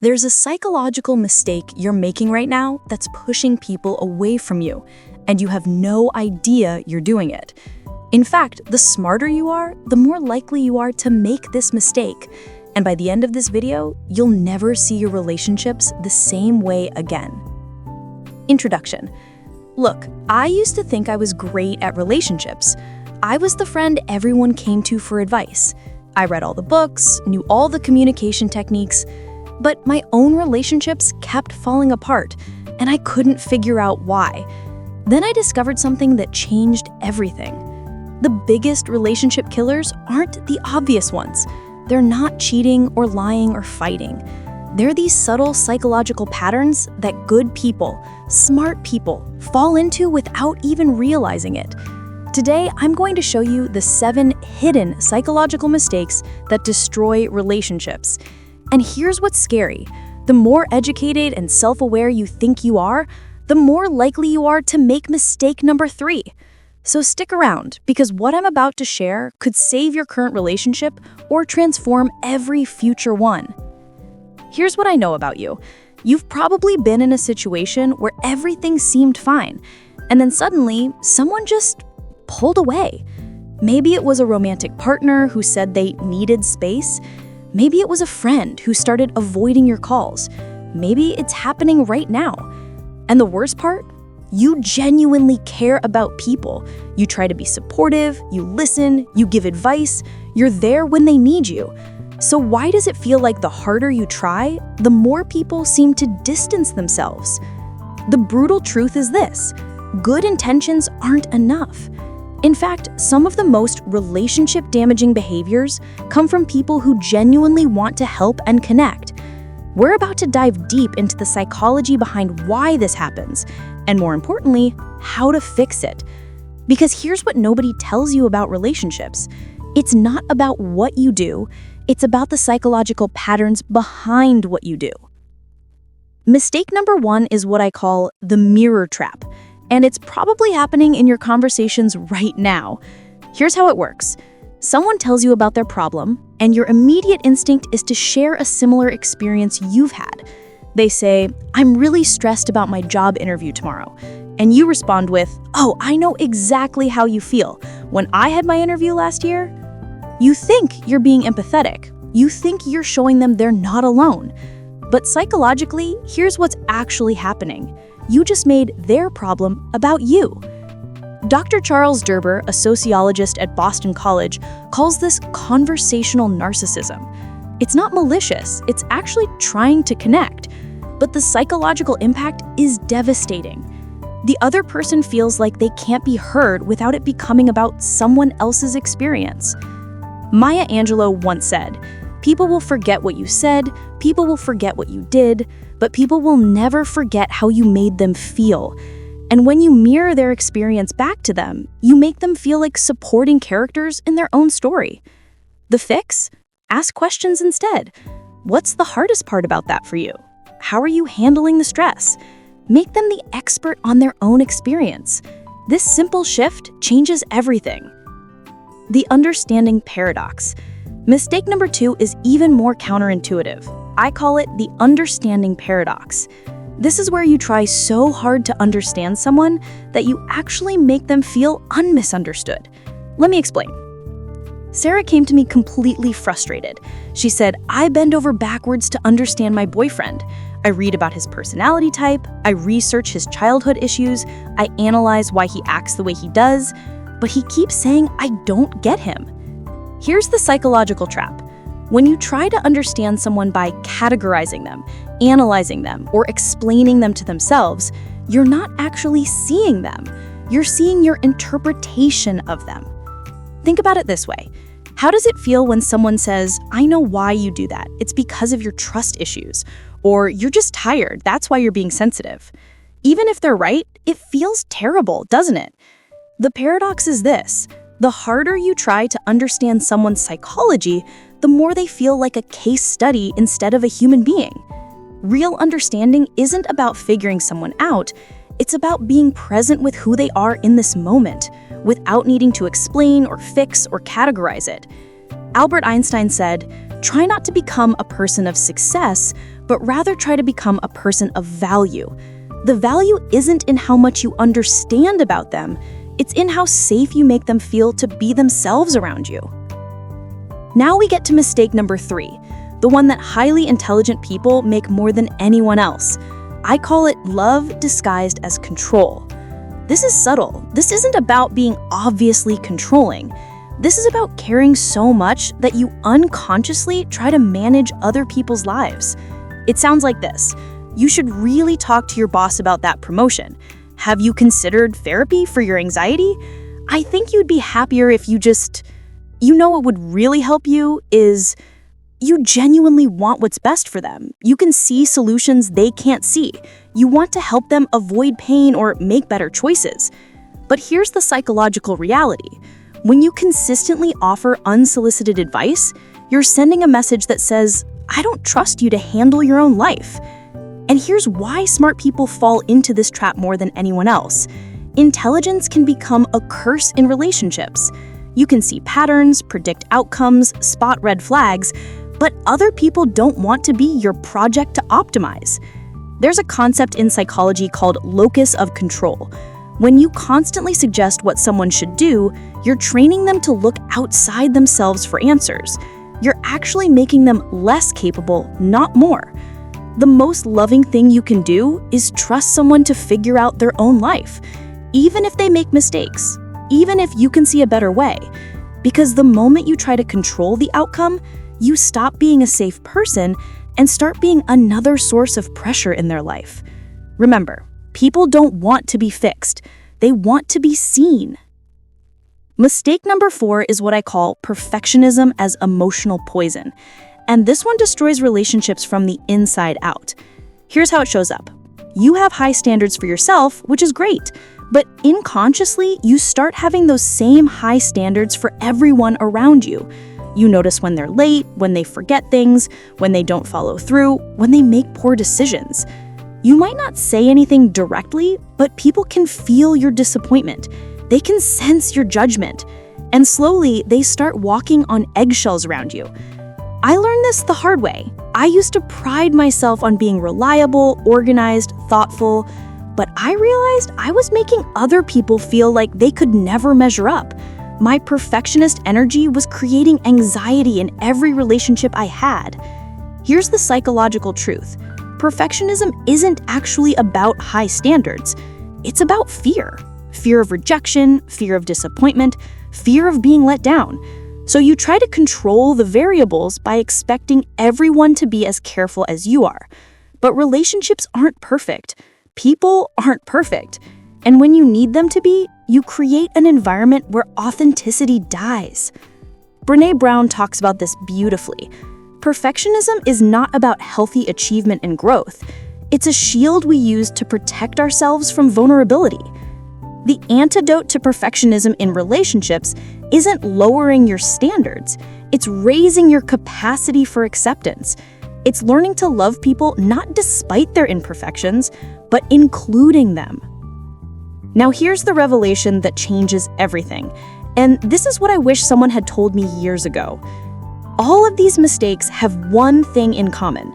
There's a psychological mistake you're making right now that's pushing people away from you, and you have no idea you're doing it. In fact, the smarter you are, the more likely you are to make this mistake. And by the end of this video, you'll never see your relationships the same way again. Introduction. Look, I used to think I was great at relationships. I was the friend everyone came to for advice. I read all the books, knew all the communication techniques, but my own relationships kept falling apart, and I couldn't figure out why. Then I discovered something that changed everything. The biggest relationship killers aren't the obvious ones. They're not cheating or lying or fighting. They're these subtle psychological patterns that good people, smart people, fall into without even realizing it. Today, I'm going to show you the 7 hidden psychological mistakes that destroy relationships. And here's what's scary. The more educated and self-aware you think you are, the more likely you are to make mistake number 3. So stick around, because what I'm about to share could save your current relationship or transform every future one. Here's what I know about you. You've probably been in a situation where everything seemed fine, and then suddenly someone just pulled away. Maybe it was a romantic partner who said they needed space. Maybe it was a friend who started avoiding your calls. Maybe it's happening right now. And the worst part? You genuinely care about people. You try to be supportive, you listen, you give advice, you're there when they need you. So why does it feel like the harder you try, the more people seem to distance themselves? The brutal truth is this: good intentions aren't enough. In fact, some of the most relationship-damaging behaviors come from people who genuinely want to help and connect. We're about to dive deep into the psychology behind why this happens, and more importantly, how to fix it. Because here's what nobody tells you about relationships. It's not about what you do, it's about the psychological patterns behind what you do. Mistake number 1 is what I call the mirror trap. And it's probably happening in your conversations right now. Here's how it works. Someone tells you about their problem, and your immediate instinct is to share a similar experience you've had. They say, "I'm really stressed about my job interview tomorrow." And you respond with, "Oh, I know exactly how you feel. When I had my interview last year." You think you're being empathetic. You think you're showing them they're not alone. But psychologically, here's what's actually happening. You just made their problem about you. Dr. Charles Derber, a sociologist at Boston College, calls this conversational narcissism. It's not malicious, it's actually trying to connect. But the psychological impact is devastating. The other person feels like they can't be heard without it becoming about someone else's experience. Maya Angelou once said, "People will forget what you said, people will forget what you did, but people will never forget how you made them feel." And when you mirror their experience back to them, you make them feel like supporting characters in their own story. The fix? Ask questions instead. What's the hardest part about that for you? How are you handling the stress? Make them the expert on their own experience. This simple shift changes everything. The understanding paradox. Mistake number 2 is even more counterintuitive. I call it the understanding paradox. This is where you try so hard to understand someone that you actually make them feel unmisunderstood. Let me explain. Sarah came to me completely frustrated. She said, "I bend over backwards to understand my boyfriend. I read about his personality type, I research his childhood issues, I analyze why he acts the way he does, but he keeps saying I don't get him." Here's the psychological trap. When you try to understand someone by categorizing them, analyzing them, or explaining them to themselves, you're not actually seeing them. You're seeing your interpretation of them. Think about it this way. How does it feel when someone says, "I know why you do that. It's because of your trust issues," or "You're just tired. That's why you're being sensitive." Even if they're right, it feels terrible, doesn't it? The paradox is this. The harder you try to understand someone's psychology, the more they feel like a case study instead of a human being. Real understanding isn't about figuring someone out, it's about being present with who they are in this moment, without needing to explain or fix or categorize it. Albert Einstein said, "Try not to become a person of success, but rather try to become a person of value. The value isn't in how much you understand about them, it's in how safe you make them feel to be themselves around you. Now we get to mistake number 3, the one that highly intelligent people make more than anyone else. I call it love disguised as control. This is subtle. This isn't about being obviously controlling. This is about caring so much that you unconsciously try to manage other people's lives. It sounds like this. You should really talk to your boss about that promotion. Have you considered therapy for your anxiety? I think you'd be happier if what would really help you is you genuinely want what's best for them. You can see solutions they can't see. You want to help them avoid pain or make better choices. But here's the psychological reality. When you consistently offer unsolicited advice, you're sending a message that says, I don't trust you to handle your own life. And here's why smart people fall into this trap more than anyone else. Intelligence can become a curse in relationships. You can see patterns, predict outcomes, spot red flags, but other people don't want to be your project to optimize. There's a concept in psychology called locus of control. When you constantly suggest what someone should do, you're training them to look outside themselves for answers. You're actually making them less capable, not more. The most loving thing you can do is trust someone to figure out their own life, even if they make mistakes, even if you can see a better way. Because the moment you try to control the outcome, you stop being a safe person and start being another source of pressure in their life. Remember, people don't want to be fixed. They want to be seen. Mistake number 4 is what I call perfectionism as emotional poison. And this one destroys relationships from the inside out. Here's how it shows up. You have high standards for yourself, which is great, but unconsciously, you start having those same high standards for everyone around you. You notice when they're late, when they forget things, when they don't follow through, when they make poor decisions. You might not say anything directly, but people can feel your disappointment. They can sense your judgment. And slowly, they start walking on eggshells around you. I learned this the hard way. I used to pride myself on being reliable, organized, thoughtful, but I realized I was making other people feel like they could never measure up. My perfectionist energy was creating anxiety in every relationship I had. Here's the psychological truth. Perfectionism isn't actually about high standards. It's about fear. Fear of rejection, fear of disappointment, fear of being let down. So you try to control the variables by expecting everyone to be as careful as you are. But relationships aren't perfect. People aren't perfect. And when you need them to be, you create an environment where authenticity dies. Brené Brown talks about this beautifully. Perfectionism is not about healthy achievement and growth. It's a shield we use to protect ourselves from vulnerability. The antidote to perfectionism in relationships isn't lowering your standards. It's raising your capacity for acceptance. It's learning to love people not despite their imperfections, but including them. Now here's the revelation that changes everything. And this is what I wish someone had told me years ago. All of these mistakes have one thing in common.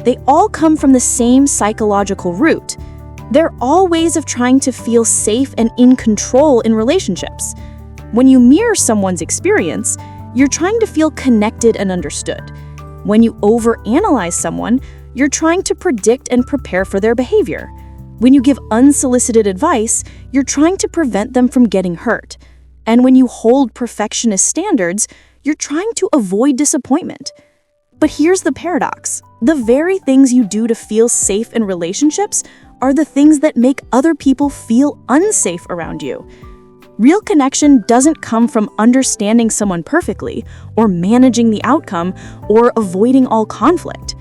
They all come from the same psychological root. They're all ways of trying to feel safe and in control in relationships. When you mirror someone's experience, you're trying to feel connected and understood. When you overanalyze someone, you're trying to predict and prepare for their behavior. When you give unsolicited advice, you're trying to prevent them from getting hurt. And when you hold perfectionist standards, you're trying to avoid disappointment. But here's the paradox. The very things you do to feel safe in relationships are the things that make other people feel unsafe around you. Real connection doesn't come from understanding someone perfectly, or managing the outcome, or avoiding all conflict.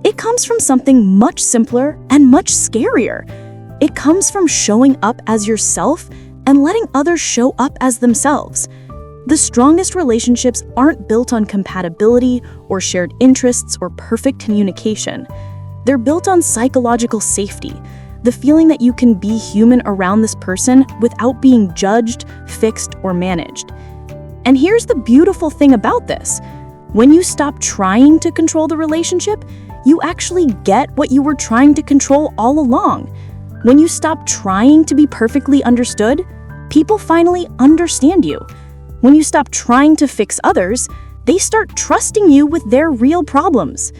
It comes from something much simpler and much scarier. It comes from showing up as yourself and letting others show up as themselves. The strongest relationships aren't built on compatibility or shared interests or perfect communication. They're built on psychological safety, the feeling that you can be human around this person without being judged, fixed, or managed. And here's the beautiful thing about this. When you stop trying to control the relationship, you actually get what you were trying to control all along. When you stop trying to be perfectly understood, people finally understand you. When you stop trying to fix others, they start trusting you with their real problems.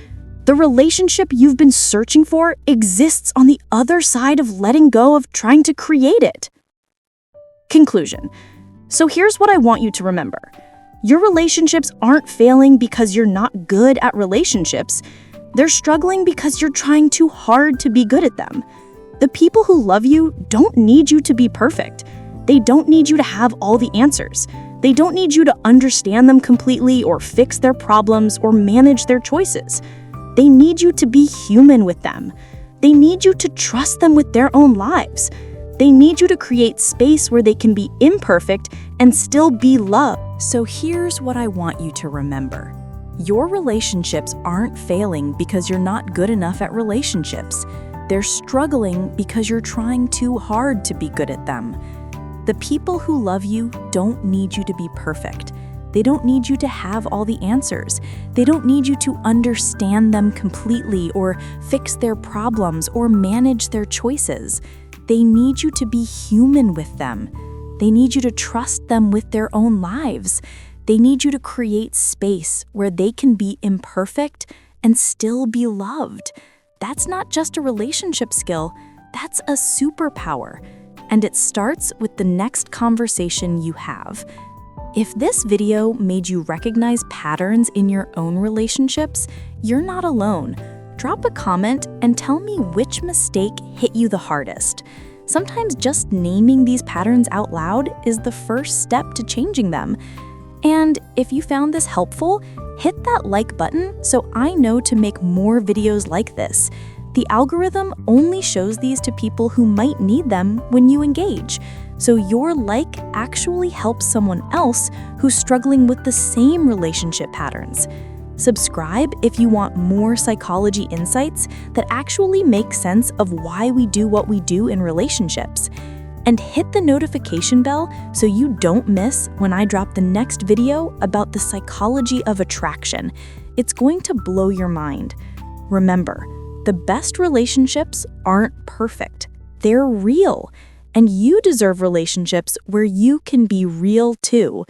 The relationship you've been searching for exists on the other side of letting go of trying to create it. Conclusion. So here's what I want you to remember. Your relationships aren't failing because you're not good at relationships. They're struggling because you're trying too hard to be good at them. The people who love you don't need you to be perfect. They don't need you to have all the answers. They don't need you to understand them completely or fix their problems or manage their choices. They need you to be human with them. They need you to trust them with their own lives. They need you to create space where they can be imperfect and still be loved. So here's what I want you to remember. Your relationships aren't failing because you're not good enough at relationships. They're struggling because you're trying too hard to be good at them. The people who love you don't need you to be perfect. They don't need you to have all the answers. They don't need you to understand them completely or fix their problems or manage their choices. They need you to be human with them. They need you to trust them with their own lives. They need you to create space where they can be imperfect and still be loved. That's not just a relationship skill, that's a superpower. And it starts with the next conversation you have. If this video made you recognize patterns in your own relationships, you're not alone. Drop a comment and tell me which mistake hit you the hardest. Sometimes just naming these patterns out loud is the first step to changing them. And if you found this helpful, hit that like button so I know to make more videos like this. The algorithm only shows these to people who might need them when you engage. So your like actually helps someone else who's struggling with the same relationship patterns. Subscribe if you want more psychology insights that actually make sense of why we do what we do in relationships. And hit the notification bell so you don't miss when I drop the next video about the psychology of attraction. It's going to blow your mind. Remember, the best relationships aren't perfect. They're real. And you deserve relationships where you can be real too.